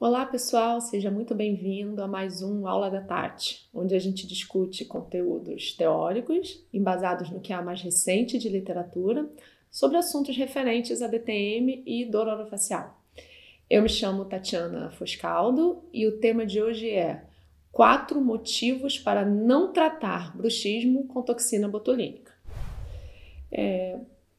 Olá pessoal, seja muito bem-vindo a mais um Aula da Tati, onde a gente discute conteúdos teóricos, embasados no que há mais recente de literatura, sobre assuntos referentes a DTM e dor orofacial. Eu me chamo Tatiana Foscaldo e o tema de hoje é 4 motivos para não tratar bruxismo com toxina botulínica.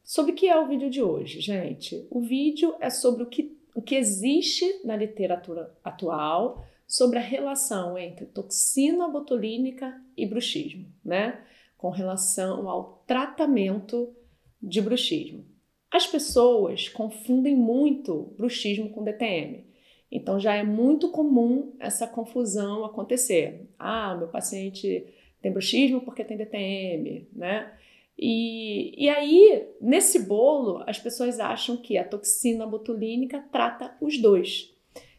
Sobre o que é o vídeo de hoje, gente? O vídeo é sobre o que existe na literatura atual sobre a relação entre toxina botulínica e bruxismo, né? Com relação ao tratamento de bruxismo. As pessoas confundem muito bruxismo com DTM. Então já é muito comum essa confusão acontecer. Ah, meu paciente tem bruxismo porque tem DTM, né? E aí, nesse bolo, as pessoas acham que a toxina botulínica trata os dois.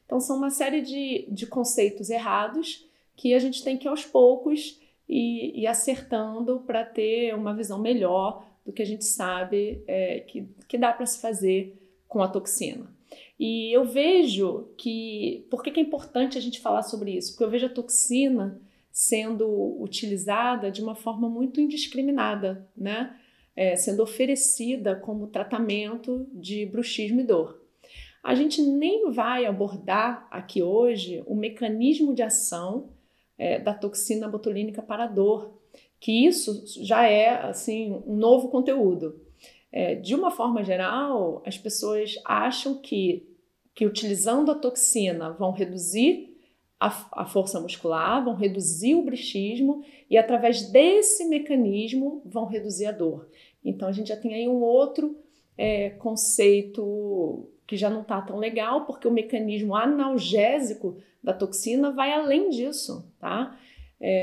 Então, são uma série de conceitos errados que a gente tem que, aos poucos, ir acertando para ter uma visão melhor do que a gente sabe que dá para se fazer com a toxina. E eu vejo que... Por que é importante a gente falar sobre isso? Porque eu vejo a toxina sendo utilizada de uma forma muito indiscriminada, né? Sendo oferecida como tratamento de bruxismo e dor. A gente nem vai abordar aqui hoje o mecanismo de ação da toxina botulínica para a dor, que isso já é assim, um novo conteúdo. De uma forma geral, as pessoas acham que utilizando a toxina vão reduzir a força muscular, vão reduzir o bruxismo e através desse mecanismo vão reduzir a dor. Então a gente já tem aí um outro conceito que já não está tão legal, porque o mecanismo analgésico da toxina vai além disso, tá?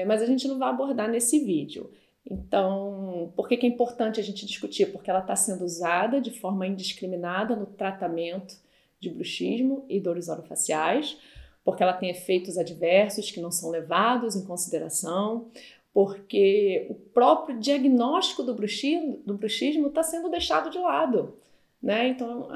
Mas a gente não vai abordar nesse vídeo. Então, por que é importante a gente discutir? Porque ela está sendo usada de forma indiscriminada no tratamento de bruxismo e dores orofaciais, porque ela tem efeitos adversos que não são levados em consideração, porque o próprio diagnóstico do bruxismo está sendo deixado de lado, né? Então,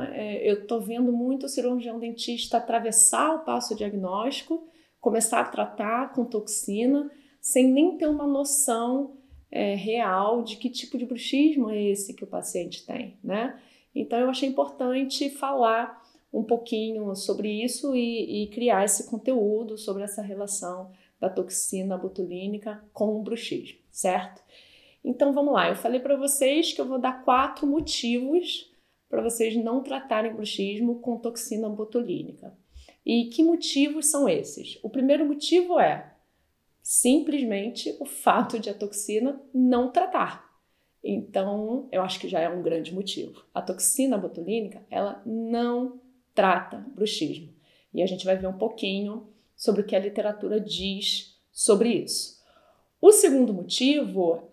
eu estou vendo muito cirurgião dentista atravessar o passo diagnóstico, começar a tratar com toxina, sem nem ter uma noção real de que tipo de bruxismo é esse que o paciente tem, né? Então, eu achei importante falar um pouquinho sobre isso e criar esse conteúdo sobre essa relação da toxina botulínica com o bruxismo, certo? Então vamos lá, eu falei para vocês que eu vou dar 4 motivos para vocês não tratarem bruxismo com toxina botulínica. E que motivos são esses? O primeiro motivo é simplesmente o fato de a toxina não tratar. Então, eu acho que já é um grande motivo. A toxina botulínica, ela não trata bruxismo. E a gente vai ver um pouquinho sobre o que a literatura diz sobre isso. O segundo motivo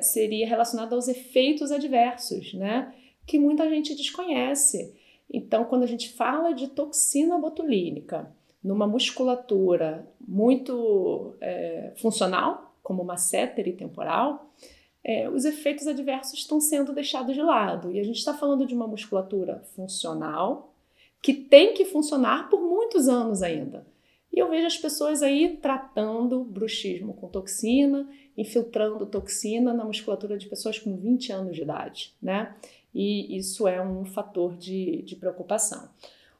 seria relacionado aos efeitos adversos, né? Que muita gente desconhece. Então, quando a gente fala de toxina botulínica numa musculatura muito funcional, como uma masseter temporal, os efeitos adversos estão sendo deixados de lado. E a gente está falando de uma musculatura funcional, que tem que funcionar por muitos anos ainda. E eu vejo as pessoas aí tratando bruxismo com toxina, infiltrando toxina na musculatura de pessoas com 20 anos de idade, né? E isso é um fator de preocupação.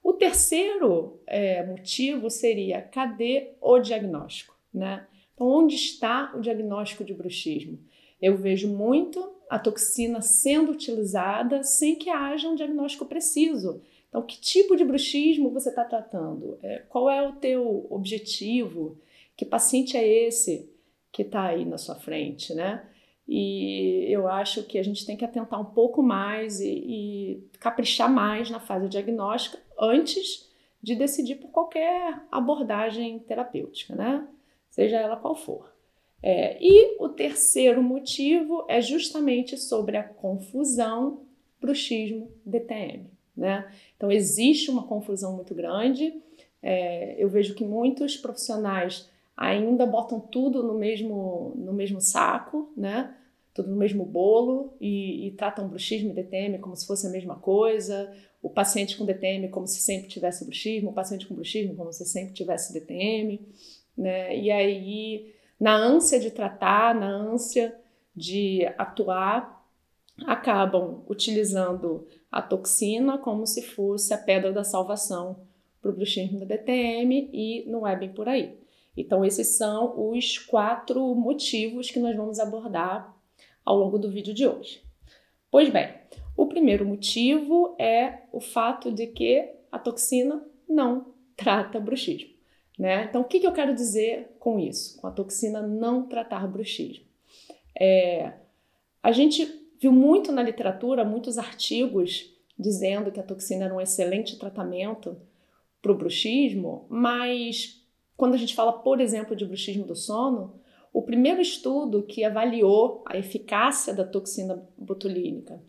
O terceiro motivo seria, cadê o diagnóstico, né? Então, onde está o diagnóstico de bruxismo? Eu vejo muito a toxina sendo utilizada sem que haja um diagnóstico preciso. Então, que tipo de bruxismo você está tratando? Qual é o teu objetivo? Que paciente é esse que está aí na sua frente, né? E eu acho que a gente tem que atentar um pouco mais e caprichar mais na fase diagnóstica antes de decidir por qualquer abordagem terapêutica, né? Seja ela qual for. E o terceiro motivo é justamente sobre a confusão bruxismo-DTM. Né? Então, existe uma confusão muito grande. Eu vejo que muitos profissionais ainda botam tudo no mesmo saco, né? Tudo no mesmo bolo e tratam bruxismo e DTM como se fosse a mesma coisa, o paciente com DTM como se sempre tivesse bruxismo, o paciente com bruxismo como se sempre tivesse DTM, né? E aí, na ânsia de tratar, na ânsia de atuar, acabam utilizando a toxina como se fosse a pedra da salvação para o bruxismo da DTM, e não é bem por aí. Então, esses são os 4 motivos que nós vamos abordar ao longo do vídeo de hoje. Pois bem, o primeiro motivo é o fato de que a toxina não trata bruxismo, né? Então, o que eu quero dizer com isso? Com a toxina não tratar bruxismo? A gente viu muito na literatura, muitos artigos dizendo que a toxina era um excelente tratamento para o bruxismo, mas quando a gente fala, por exemplo, de bruxismo do sono, o primeiro estudo que avaliou a eficácia da toxina botulínica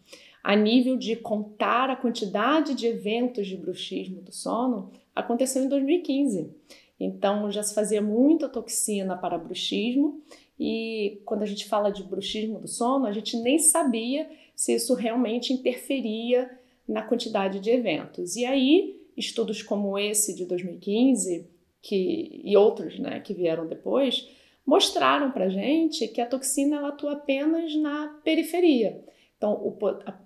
a nível de contar a quantidade de eventos de bruxismo do sono aconteceu em 2015. Então, já se fazia muita toxina para bruxismo, e quando a gente fala de bruxismo do sono, a gente nem sabia se isso realmente interferia na quantidade de eventos. E aí, estudos como esse de 2015 e outros, né, que vieram depois, mostraram para a gente que a toxina ela atua apenas na periferia. Então, o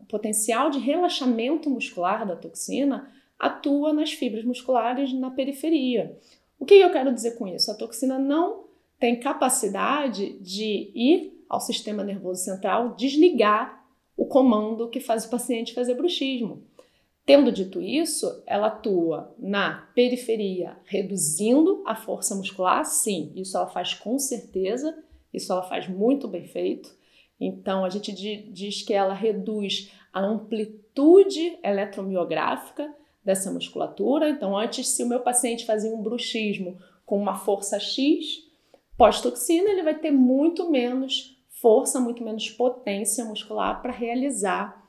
potencial de relaxamento muscular da toxina atua nas fibras musculares na periferia. O que eu quero dizer com isso? A toxina não tem capacidade de ir ao sistema nervoso central, desligar o comando que faz o paciente fazer bruxismo. Tendo dito isso, ela atua na periferia, reduzindo a força muscular. Sim, isso ela faz com certeza, isso ela faz muito bem feito. Então, a gente diz que ela reduz a amplitude eletromiográfica dessa musculatura. Então, antes, se o meu paciente fazia um bruxismo com uma força X, pós-toxina, ele vai ter muito menos força, muito menos potência muscular para realizar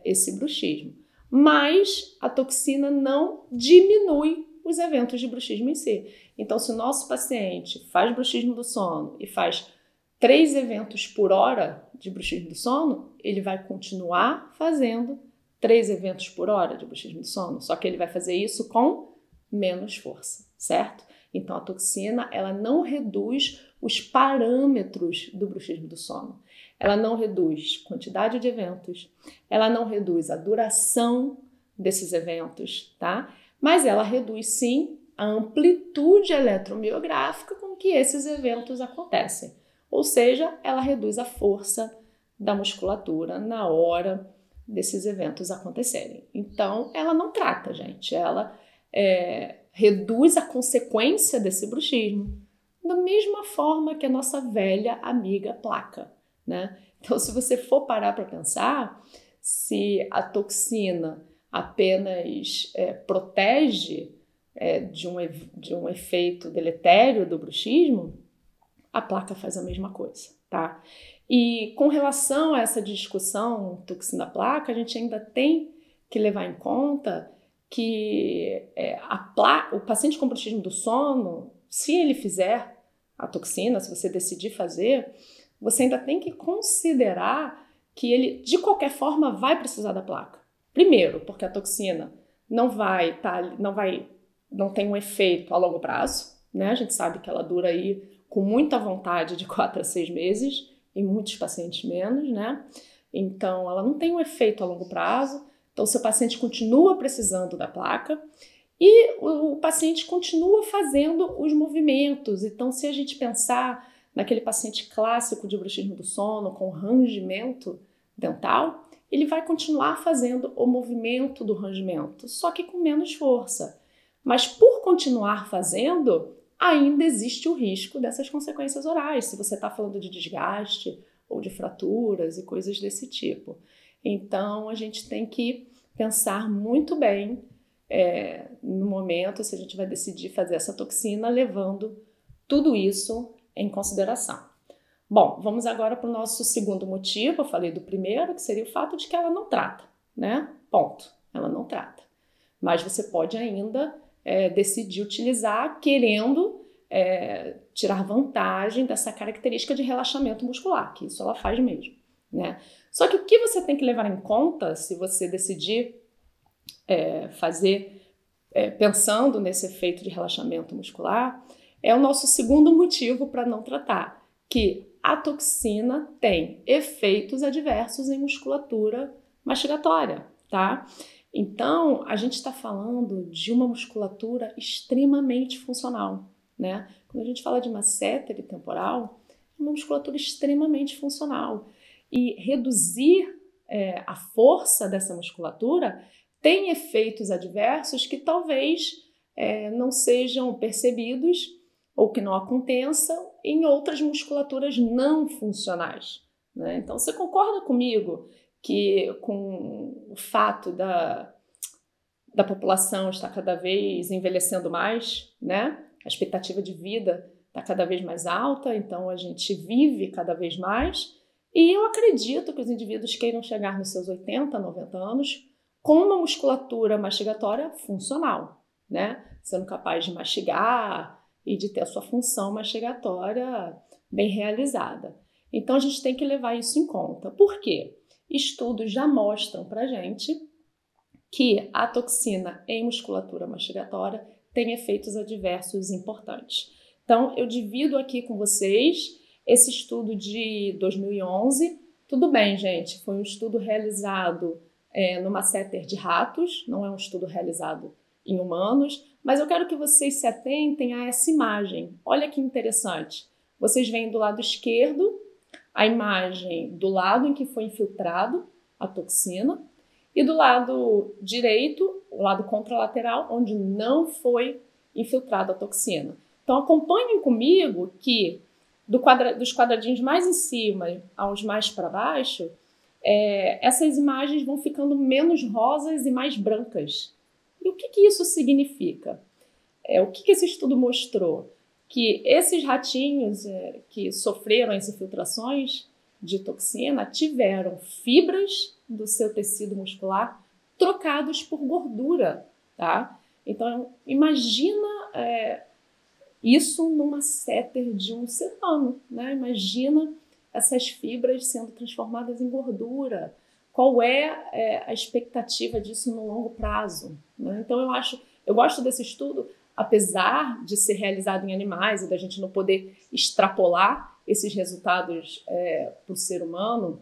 esse bruxismo. Mas a toxina não diminui os eventos de bruxismo em si. Então, se o nosso paciente faz bruxismo do sono e faz 3 eventos por hora de bruxismo do sono, ele vai continuar fazendo 3 eventos por hora de bruxismo do sono, só que ele vai fazer isso com menos força, certo? Então, a toxina, ela não reduz os parâmetros do bruxismo do sono. Ela não reduz quantidade de eventos, ela não reduz a duração desses eventos, tá? Mas ela reduz, sim, a amplitude eletromiográfica com que esses eventos acontecem. Ou seja, ela reduz a força da musculatura na hora desses eventos acontecerem. Então, ela não trata, gente. Ela reduz a consequência desse bruxismo, da mesma forma que a nossa velha amiga placa, né? Então, se você for parar para pensar, se a toxina apenas protege de um efeito deletério do bruxismo, a placa faz a mesma coisa, tá? E com relação a essa discussão toxina-placa, a gente ainda tem que levar em conta que o paciente com bruxismo do sono, se ele fizer a toxina, se você decidir fazer, você ainda tem que considerar que ele, de qualquer forma, vai precisar da placa. Primeiro, porque a toxina não tem um efeito a longo prazo, né? A gente sabe que ela dura aí com muita vontade de 4 a 6 meses, em muitos pacientes menos, né? Então, ela não tem um efeito a longo prazo. Então, o seu paciente continua precisando da placa e o paciente continua fazendo os movimentos. Então, se a gente pensar naquele paciente clássico de bruxismo do sono com rangimento dental, ele vai continuar fazendo o movimento do rangimento, só que com menos força. Mas por continuar fazendo, ainda existe o risco dessas consequências orais, se você está falando de desgaste ou de fraturas e coisas desse tipo. Então, a gente tem que pensar muito bem no momento se a gente vai decidir fazer essa toxina, levando tudo isso em consideração. Bom, vamos agora para o nosso segundo motivo. Eu falei do primeiro, que seria o fato de que ela não trata, né? Ponto. Ela não trata. Mas você pode ainda decidir utilizar querendo tirar vantagem dessa característica de relaxamento muscular, que isso ela faz mesmo, né? Só que o que você tem que levar em conta se você decidir fazer pensando nesse efeito de relaxamento muscular, é o nosso segundo motivo para não tratar, que a toxina tem efeitos adversos em musculatura mastigatória, tá? Então, a gente está falando de uma musculatura extremamente funcional, né? Quando a gente fala de masseter temporal, é uma musculatura extremamente funcional. E reduzir a força dessa musculatura tem efeitos adversos que talvez não sejam percebidos ou que não aconteçam em outras musculaturas não funcionais, né? Então, você concorda comigo que com o fato da população estar cada vez envelhecendo mais, né? A expectativa de vida está cada vez mais alta, então a gente vive cada vez mais, e eu acredito que os indivíduos queiram chegar nos seus 80, 90 anos com uma musculatura mastigatória funcional, né? Sendo capaz de mastigar e de ter a sua função mastigatória bem realizada. Então a gente tem que levar isso em conta. Por quê? Estudos já mostram pra gente que a toxina em musculatura mastigatória tem efeitos adversos importantes. Então eu divido aqui com vocês esse estudo de 2011. Tudo bem, gente, foi um estudo realizado no masseter de ratos, não é um estudo realizado em humanos, mas eu quero que vocês se atentem a essa imagem. Olha que interessante. Vocês veem do lado esquerdo a imagem do lado em que foi infiltrado a toxina e do lado direito, o lado contralateral, onde não foi infiltrada a toxina. Então acompanhem comigo que dos quadradinhos mais em cima aos mais para baixo, essas imagens vão ficando menos rosas e mais brancas. E o que isso significa? O que esse estudo mostrou? Que esses ratinhos que sofreram as infiltrações de toxina tiveram fibras do seu tecido muscular trocados por gordura, tá? Então, imagina isso numa masseter de um ser humano, né? Imagina essas fibras sendo transformadas em gordura. Qual é a expectativa disso no longo prazo, né? Então eu gosto desse estudo, apesar de ser realizado em animais e da gente não poder extrapolar esses resultados para o ser humano.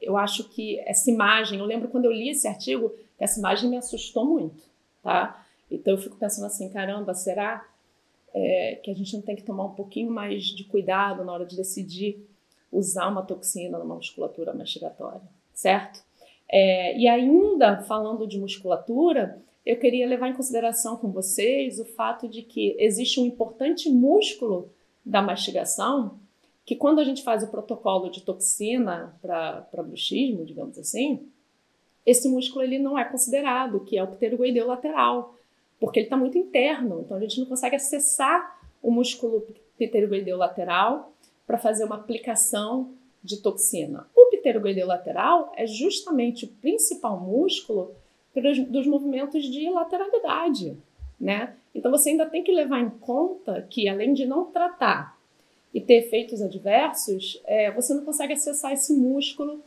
Eu acho que essa imagem, eu lembro quando eu li esse artigo, que essa imagem me assustou muito, tá? Então eu fico pensando assim, caramba, será que a gente não tem que tomar um pouquinho mais de cuidado na hora de decidir usar uma toxina numa musculatura mastigatória, certo? E ainda falando de musculatura, eu queria levar em consideração com vocês o fato de que existe um importante músculo da mastigação que quando a gente faz o protocolo de toxina para bruxismo, digamos assim, esse músculo ele não é considerado, que é o pterygoideu lateral, porque ele está muito interno, então a gente não consegue acessar o músculo pterygoideu lateral para fazer uma aplicação de toxina. O pterygoideu lateral é justamente o principal músculo dos movimentos de lateralidade, né? Então você ainda tem que levar em conta que, além de não tratar e ter efeitos adversos, você não consegue acessar esse músculo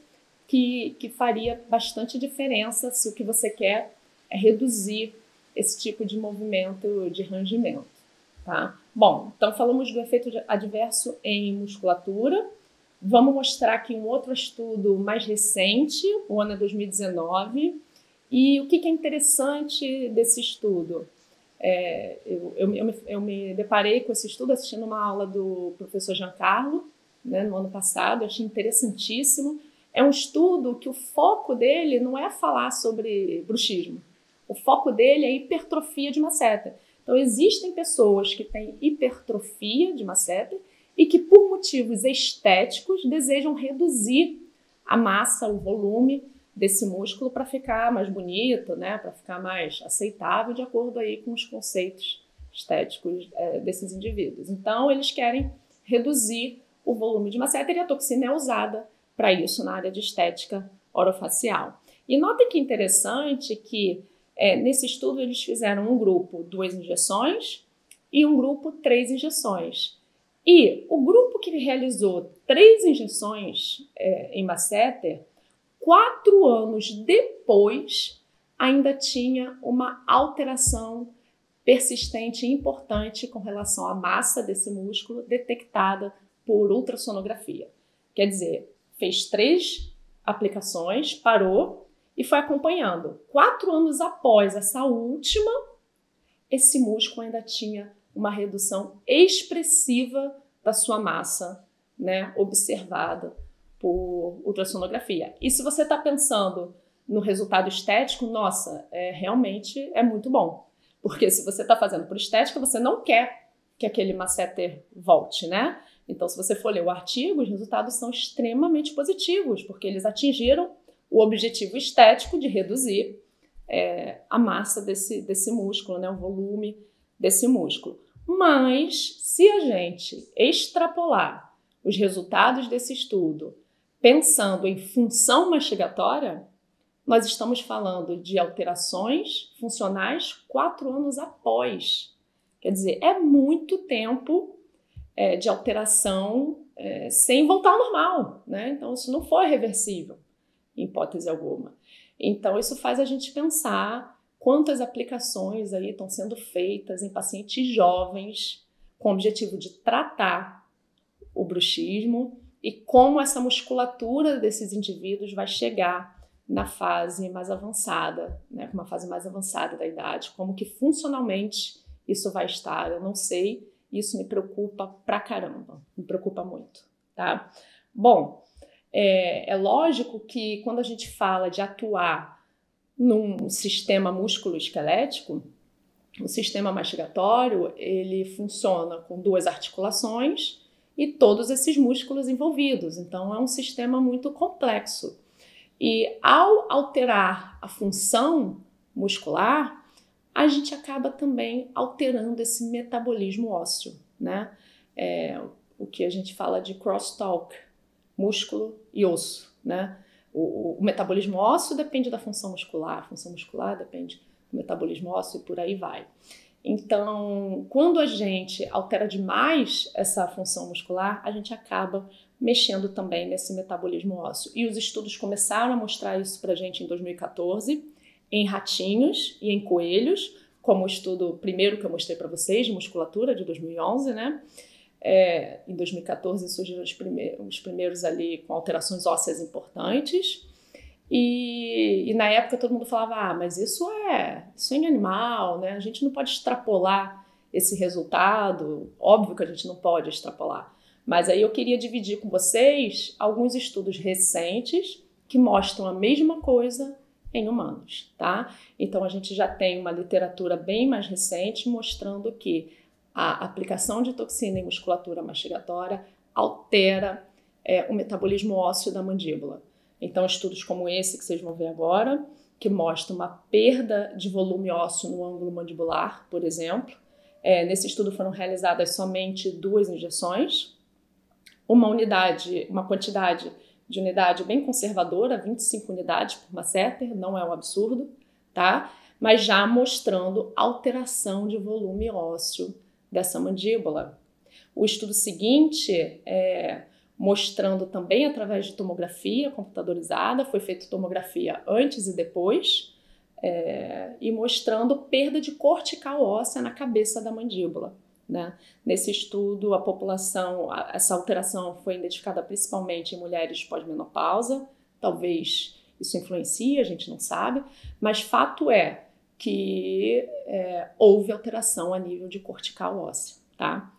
que faria bastante diferença se o que você quer é reduzir esse tipo de movimento de rangimento, tá? Bom, então falamos do efeito adverso em musculatura. Vamos mostrar aqui um outro estudo mais recente, o ano é 2019. E o que é interessante desse estudo? Eu me deparei com esse estudo assistindo uma aula do professor Giancarlo, né, no ano passado, eu achei interessantíssimo. É um estudo que o foco dele não é falar sobre bruxismo, o foco dele é hipertrofia de masseter. Então existem pessoas que têm hipertrofia de masseter e que por motivos estéticos desejam reduzir a massa, o volume desse músculo para ficar mais bonito, né, para ficar mais aceitável de acordo aí com os conceitos estéticos desses indivíduos. Então, eles querem reduzir o volume de masseter e a toxina é usada para isso na área de estética orofacial. E notem que interessante que nesse estudo eles fizeram um grupo 2 injeções e um grupo 3 injeções. E o grupo que realizou 3 injeções em masseter, 4 anos depois, ainda tinha uma alteração persistente e importante com relação à massa desse músculo detectada por ultrassonografia. Quer dizer, fez 3 aplicações, parou e foi acompanhando. 4 anos após essa última, esse músculo ainda tinha uma redução expressiva da sua massa, né, observada por ultrassonografia. E se você está pensando no resultado estético, nossa, realmente é muito bom. Porque se você está fazendo por estética, você não quer que aquele masseter volte, né? Então, se você for ler o artigo, os resultados são extremamente positivos, porque eles atingiram o objetivo estético de reduzir a massa desse músculo, né? O volume desse músculo. Mas, se a gente extrapolar os resultados desse estudo pensando em função mastigatória, nós estamos falando de alterações funcionais 4 anos após. Quer dizer, é muito tempo de alteração sem voltar ao normal, né? Então, isso não foi reversível, em hipótese alguma. Então, isso faz a gente pensar quantas aplicações aí estão sendo feitas em pacientes jovens com o objetivo de tratar o bruxismo e como essa musculatura desses indivíduos vai chegar na fase mais avançada, né, uma fase mais avançada da idade, como que funcionalmente isso vai estar, eu não sei, isso me preocupa pra caramba, me preocupa muito, tá? Bom, é lógico que quando a gente fala de atuar num sistema músculo-esquelético, o sistema mastigatório, ele funciona com 2 articulações e todos esses músculos envolvidos, então é um sistema muito complexo. E ao alterar a função muscular, a gente acaba também alterando esse metabolismo ósseo, né? O que a gente fala de crosstalk, músculo e osso, né? O metabolismo ósseo depende da função muscular, a função muscular depende do metabolismo ósseo e por aí vai. Então, quando a gente altera demais essa função muscular, a gente acaba mexendo também nesse metabolismo ósseo. E os estudos começaram a mostrar isso pra gente em 2014, em ratinhos e em coelhos, como o estudo primeiro que eu mostrei para vocês, de musculatura, de 2011, né? Em 2014 surgiram os primeiros ali com alterações ósseas importantes. E na época todo mundo falava, mas isso é em animal, né? A gente não pode extrapolar esse resultado, óbvio que a gente não pode extrapolar. Mas aí eu queria dividir com vocês alguns estudos recentes que mostram a mesma coisa em humanos, tá? Então a gente já tem uma literatura bem mais recente mostrando que a aplicação de toxina em musculatura mastigatória altera o metabolismo ósseo da mandíbula. Então estudos como esse que vocês vão ver agora, que mostra uma perda de volume ósseo no ângulo mandibular, por exemplo. Nesse estudo foram realizadas somente 2 injeções, uma quantidade de unidade bem conservadora, 25 unidades por masseter, não é um absurdo, tá? Mas já mostrando alteração de volume ósseo dessa mandíbula. O estudo seguinte, mostrando também através de tomografia computadorizada, foi feita tomografia antes e depois, e mostrando perda de cortical óssea na cabeça da mandíbula, né? Nesse estudo, a população, essa alteração foi identificada principalmente em mulheres pós-menopausa, talvez isso influencie, a gente não sabe, mas fato é que houve alteração a nível de cortical óssea, tá?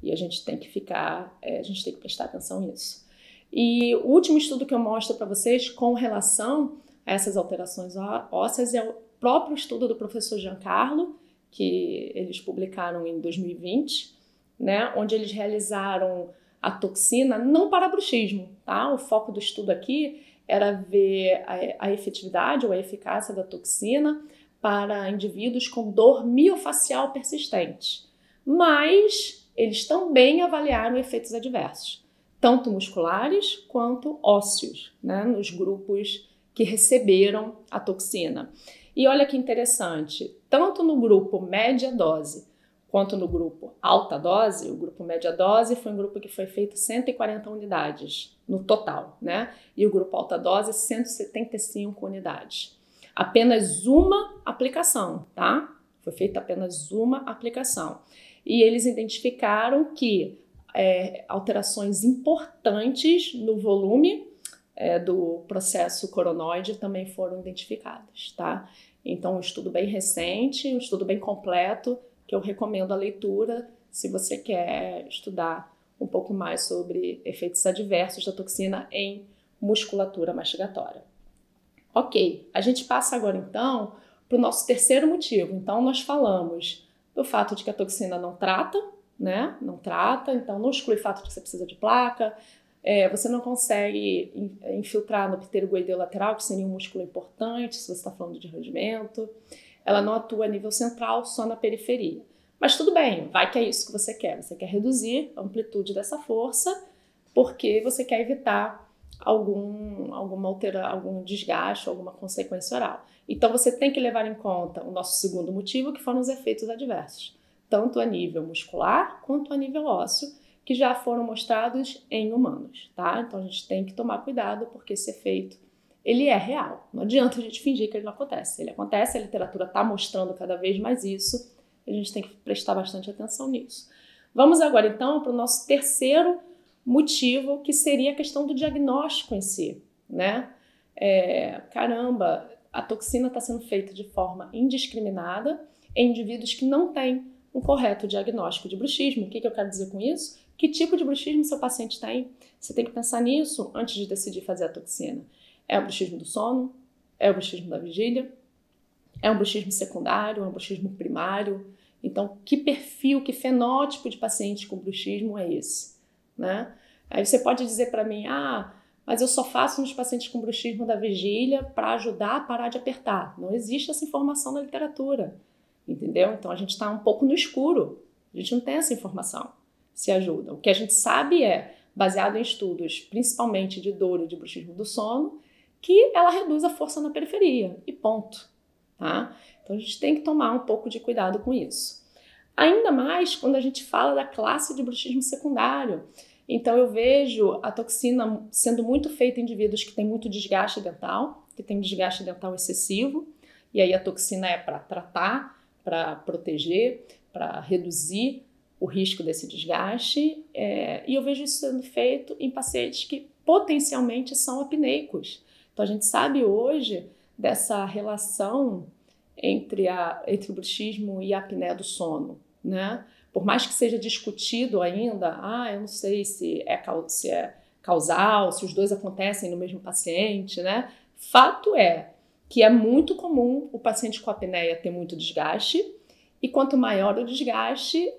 E a gente tem que prestar atenção nisso. E o último estudo que eu mostro para vocês com relação a essas alterações ósseas é o próprio estudo do professor Giancarlo, que eles publicaram em 2020, né, onde eles realizaram a toxina não para bruxismo, tá? O foco do estudo aqui era ver a efetividade ou a eficácia da toxina para indivíduos com dor miofacial persistente. Mas eles também avaliaram efeitos adversos, tanto musculares quanto ósseos, né, nos grupos que receberam a toxina. E olha que interessante, tanto no grupo média dose quanto no grupo alta dose, o grupo média dose foi um grupo que foi feito 140 unidades no total, né? E o grupo alta dose, 175 unidades. apenas uma aplicação, tá? Foi feita apenas uma aplicação. E eles identificaram que alterações importantes no volume do processo coronoide também foram identificadas, tá? Então, um estudo bem recente, um estudo bem completo, que eu recomendo a leitura se você quer estudar um pouco mais sobre efeitos adversos da toxina em musculatura mastigatória. Ok, a gente passa agora então para o nosso terceiro motivo. Então, nós falamos do fato de que a toxina não trata, né? Não trata, então não exclui o fato de que você precisa de placa, você não consegue infiltrar no pterogoideu lateral, que seria um músculo importante, se você está falando de rendimento. Ela não atua a nível central, só na periferia. Mas tudo bem, vai que é isso que você quer. Você quer reduzir a amplitude dessa força porque você quer evitar algum desgaste, alguma consequência oral. Então você tem que levar em conta o nosso segundo motivo, que foram os efeitos adversos, tanto a nível muscular quanto a nível ósseo, que já foram mostrados em humanos, tá? Então a gente tem que tomar cuidado porque esse efeito, ele é real. Não adianta a gente fingir que ele não acontece. Ele acontece, a literatura está mostrando cada vez mais isso, a gente tem que prestar bastante atenção nisso. Vamos agora então para o nosso terceiro motivo, que seria a questão do diagnóstico em si, né? Caramba, a toxina está sendo feita de forma indiscriminada em indivíduos que não têm um correto diagnóstico de bruxismo. O que eu quero dizer com isso? Que tipo de bruxismo seu paciente tem? Você tem que pensar nisso antes de decidir fazer a toxina. É o bruxismo do sono? É o bruxismo da vigília? É um bruxismo secundário? É um bruxismo primário? Então, que perfil, que fenótipo de paciente com bruxismo é esse? Né? Aí você pode dizer para mim, mas eu só faço nos pacientes com bruxismo da vigília para ajudar a parar de apertar. Não existe essa informação na literatura, entendeu? Então a gente está um pouco no escuro, a gente não tem essa informação se ajuda. O que a gente sabe baseado em estudos, principalmente de dor e de bruxismo do sono, que ela reduz a força na periferia, e ponto. Tá? Então a gente tem que tomar um pouco de cuidado com isso. Ainda mais quando a gente fala da classe de bruxismo secundário. Então eu vejo a toxina sendo muito feita em indivíduos que têm muito desgaste dental, que tem desgaste dental excessivo, e aí a toxina é para tratar, para proteger, para reduzir o risco desse desgaste, e eu vejo isso sendo feito em pacientes que potencialmente são apneicos. Então a gente sabe hoje dessa relação entre o bruxismo e a apneia do sono, né? Por mais que seja discutido ainda, eu não sei se é causal, se os dois acontecem no mesmo paciente, né? Fato é que é muito comum o paciente com apneia ter muito desgaste, e quanto maior o desgaste,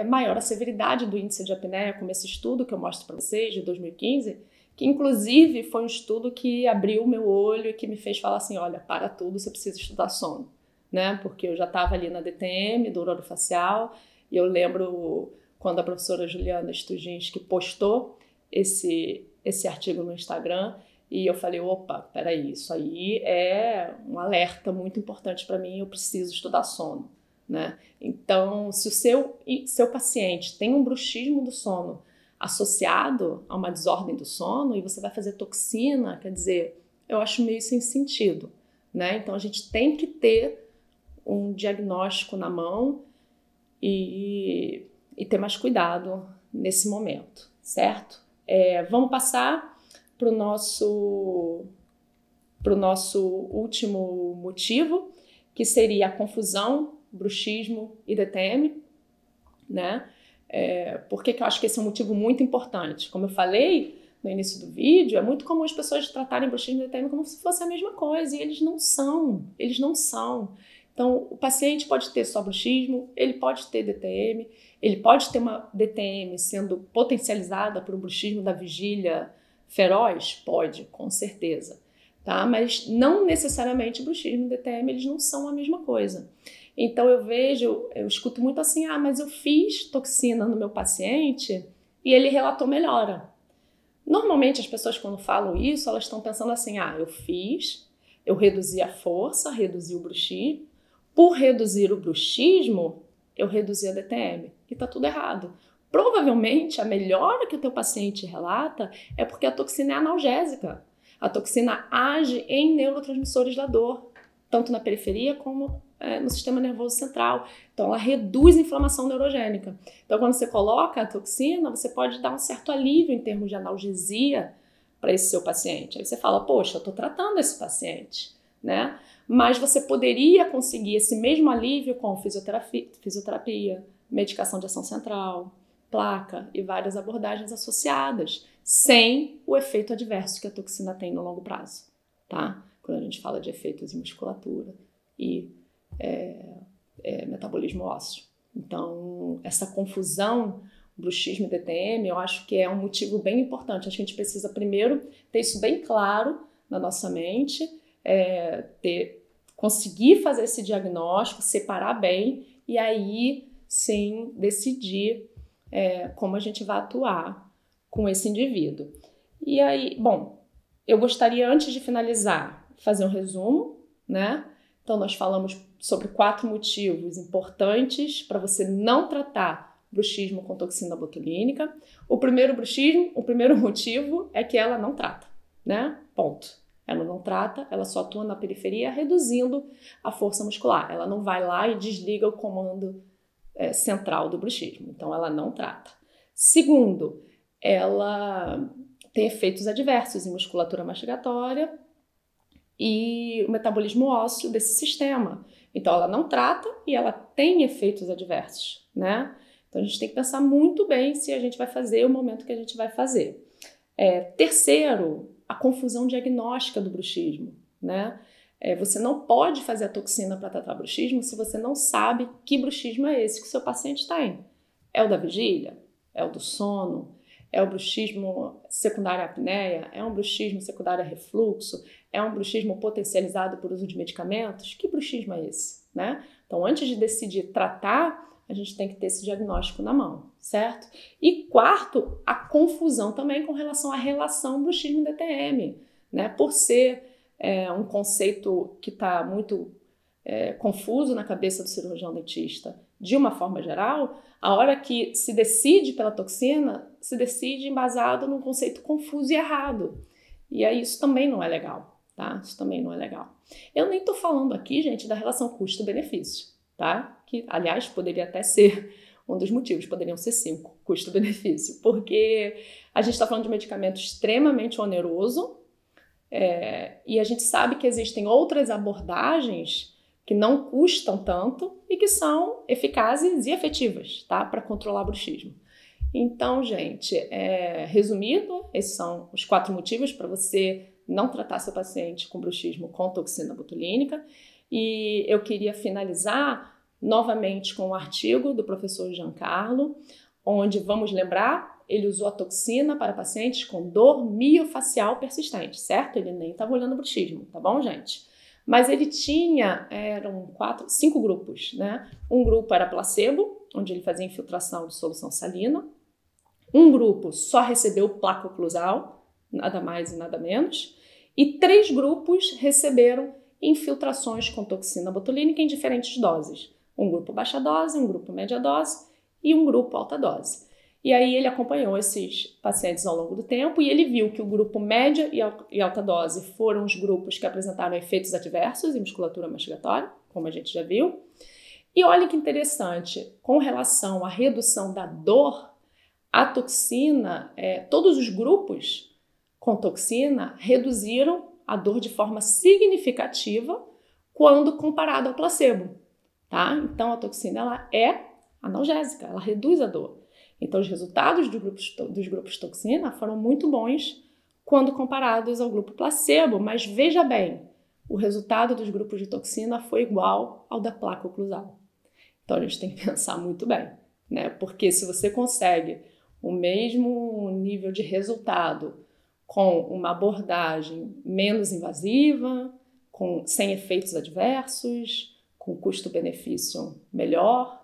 maior a severidade do índice de apneia, como esse estudo que eu mostro para vocês, de 2015, que inclusive foi um estudo que abriu o meu olho e que me fez falar assim, olha, para tudo, você precisa estudar sono, né? Porque eu já estava ali na DTM, do orofacial, e eu lembro quando a professora Juliana Stuginski postou esse artigo no Instagram, e eu falei, opa, peraí, isso aí é um alerta muito importante para mim, eu preciso estudar sono, né? Então, se o seu paciente tem um bruxismo do sono associado a uma desordem do sono e você vai fazer toxina, quer dizer, eu acho meio sem sentido, né? Então, a gente tem que ter um diagnóstico na mão e ter mais cuidado nesse momento, certo? Vamos passar para o nosso último motivo, que seria a confusão, bruxismo e DTM, né? Por que eu acho que esse é um motivo muito importante? Como eu falei no início do vídeo, é muito comum as pessoas tratarem bruxismo e DTM como se fosse a mesma coisa, e eles não são. Então, o paciente pode ter só bruxismo, ele pode ter DTM, ele pode ter uma DTM sendo potencializada por um bruxismo da vigília feroz? Pode, com certeza. Tá? Mas não necessariamente bruxismo e DTM, eles não são a mesma coisa. Então eu escuto muito assim, mas eu fiz toxina no meu paciente e ele relatou melhora. Normalmente as pessoas quando falam isso, elas estão pensando assim, eu reduzi a força, reduzi o bruxismo, por reduzir o bruxismo, eu reduzi a DTM. E tá tudo errado. Provavelmente a melhora que o teu paciente relata é porque a toxina é analgésica. A toxina age em neurotransmissores da dor. tanto na periferia como no sistema nervoso central. Então, ela reduz a inflamação neurogênica. Então, quando você coloca a toxina, você pode dar um certo alívio em termos de analgesia para esse seu paciente. Aí você fala, poxa, eu estou tratando esse paciente, né? Mas você poderia conseguir esse mesmo alívio com fisioterapia, medicação de ação central, placa e várias abordagens associadas, sem o efeito adverso que a toxina tem no longo prazo, tá? Quando a gente fala de efeitos em musculatura e metabolismo ósseo. Então, essa confusão, bruxismo e DTM, eu acho que é um motivo bem importante. Acho que a gente precisa primeiro ter isso bem claro na nossa mente, conseguir fazer esse diagnóstico, separar bem e aí sim decidir como a gente vai atuar com esse indivíduo. E aí, bom, eu gostaria, antes de finalizar, fazer um resumo, né? Então, nós falamos sobre 4 motivos importantes para você não tratar bruxismo com toxina botulínica. O primeiro motivo é que ela não trata, né? Ponto. Ela não trata, ela só atua na periferia, reduzindo a força muscular. Ela não vai lá e desliga o comando central do bruxismo. Então, ela não trata. Segundo, ela tem efeitos adversos em musculatura mastigatória e o metabolismo ósseo desse sistema. Então, ela não trata e ela tem efeitos adversos, né? Então, a gente tem que pensar muito bem se a gente vai fazer o momento que a gente vai fazer. Terceiro, a confusão diagnóstica do bruxismo, né? Você não pode fazer a toxina para tratar bruxismo se você não sabe que bruxismo é esse que o seu paciente tem. É o da vigília? É o do sono? É o bruxismo secundário à apneia? É um bruxismo secundário a refluxo? É um bruxismo potencializado por uso de medicamentos? Que bruxismo é esse, né? Então, antes de decidir tratar, a gente tem que ter esse diagnóstico na mão, certo? E quarto, a confusão também com relação à relação bruxismo e DTM, né? Por ser um conceito que está muito confuso na cabeça do cirurgião dentista, de uma forma geral, a hora que se decide pela toxina, se decide embasado num conceito confuso e errado. E aí isso também não é legal, tá? Isso também não é legal. Eu nem tô falando aqui, gente, da relação custo-benefício, tá? Que, aliás, poderia até ser um dos motivos, poderiam ser 5, custo-benefício, porque a gente está falando de medicamento extremamente oneroso e a gente sabe que existem outras abordagens que não custam tanto e que são eficazes e efetivas, tá? Para controlar bruxismo. Então, gente, resumindo, esses são os 4 motivos para você não tratar seu paciente com bruxismo com toxina botulínica. E eu queria finalizar novamente com um artigo do professor Giancarlo, onde, vamos lembrar, ele usou a toxina para pacientes com dor miofacial persistente, certo? Ele nem estava olhando bruxismo, tá bom, gente? Mas ele tinha, eram 5 grupos, né? Um grupo era placebo, onde ele fazia infiltração de solução salina. Um grupo só recebeu placa oclusal, nada mais e nada menos. E 3 grupos receberam infiltrações com toxina botulínica em diferentes doses. Um grupo baixa dose, um grupo média dose e um grupo alta dose. E aí ele acompanhou esses pacientes ao longo do tempo e ele viu que o grupo média e alta dose foram os grupos que apresentaram efeitos adversos em musculatura mastigatória, como a gente já viu. E olha que interessante, com relação à redução da dor, a toxina, todos os grupos com toxina reduziram a dor de forma significativa quando comparado ao placebo, tá? Então a toxina ela é analgésica, ela reduz a dor. Então, os resultados dos grupos toxina foram muito bons quando comparados ao grupo placebo, mas veja bem, o resultado dos grupos de toxina foi igual ao da placa oclusal. Então, a gente tem que pensar muito bem, né? Porque se você consegue o mesmo nível de resultado com uma abordagem menos invasiva, sem efeitos adversos, com custo-benefício melhor,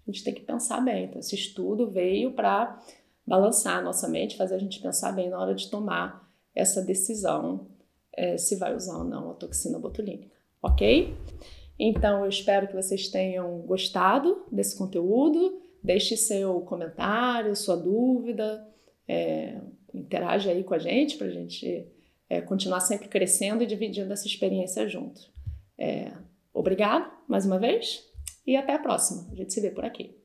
a gente tem que pensar bem. Então, esse estudo veio para balançar a nossa mente, fazer a gente pensar bem na hora de tomar essa decisão se vai usar ou não a toxina botulínica, ok? Então, eu espero que vocês tenham gostado desse conteúdo. Deixe seu comentário, sua dúvida, interaja aí com a gente para a gente continuar sempre crescendo e dividindo essa experiência juntos. Obrigado mais uma vez e até a próxima. A gente se vê por aqui.